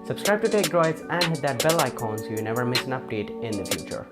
Subscribe to Techdroids and hit that bell icon so you never miss an update in the future.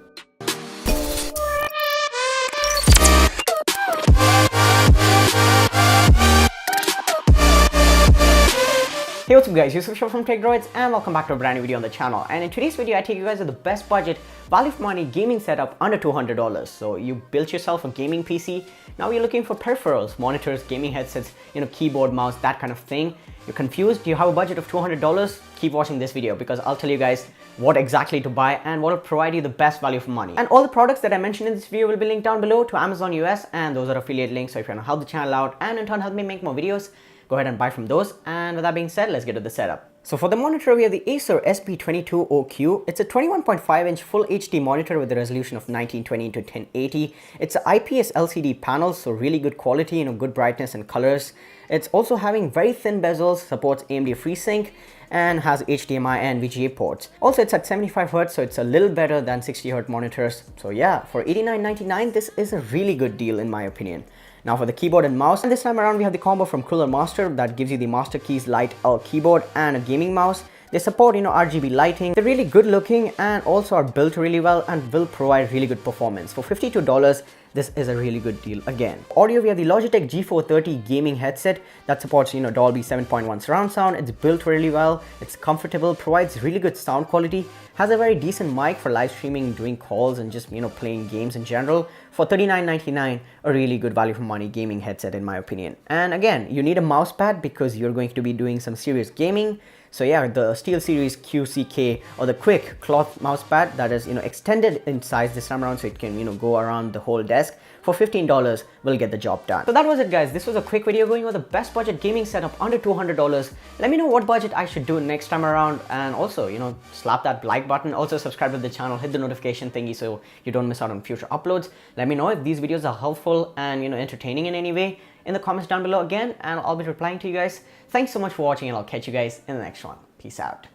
Hey, what's up guys, Yusuf from Techdroids and welcome back to a brand new video on the channel. And in today's video I take you guys to the best budget value for money gaming setup under $200. So you built yourself a gaming PC, now you're looking for peripherals, monitors, gaming headsets, keyboard, mouse, that kind of thing. You're confused, you have a budget of $200, keep watching this video because I'll tell you guys what exactly to buy and what will provide you the best value for money. And all the products that I mentioned in this video will be linked down below to Amazon US, and those are affiliate links, so if you want to help the channel out and in turn help me make more videos, go ahead and buy from those. And with that being said, let's get to the setup. So for the monitor, we have the Acer SP22OQ. It's a 21.5-inch full HD monitor with a resolution of 1920 to 1080. It's an IPS LCD panel, so really good quality, good brightness and colors. It's also having very thin bezels, supports AMD FreeSync, and has HDMI and VGA ports. Also, it's at 75 Hz, so it's a little better than 60 Hz monitors. So yeah, for $89.99, this is a really good deal in my opinion. Now for the keyboard and mouse, and this time around we have the combo from Cooler Master that gives you the Master Keys Lite L keyboard and a gaming mouse. They support RGB lighting. They're really good looking and also are built really well and will provide really good performance. For $52, this is a really good deal again. Audio, we have the Logitech G430 gaming headset that supports Dolby 7.1 surround sound. It's built really well, it's comfortable, provides really good sound quality, has a very decent mic for live streaming, doing calls and just playing games in general. For $39.99, a really good value for money gaming headset in my opinion. And again, you need a mouse pad because you're going to be doing some serious gaming. So yeah, the SteelSeries QCK or the quick cloth mouse pad that is extended in size this time around, so it can go around the whole desk. For $15 will get the job done. So that was it guys, this was a quick video going over the best budget gaming setup under $200. Let me know what budget I should do next time around, and also slap that like button. Also subscribe to the channel, hit the notification thingy so you don't miss out on future uploads. Let me know if these videos are helpful and entertaining in any way in the comments down below again, and I'll be replying to you guys. Thanks so much for watching and I'll catch you guys in the next one. Peace out.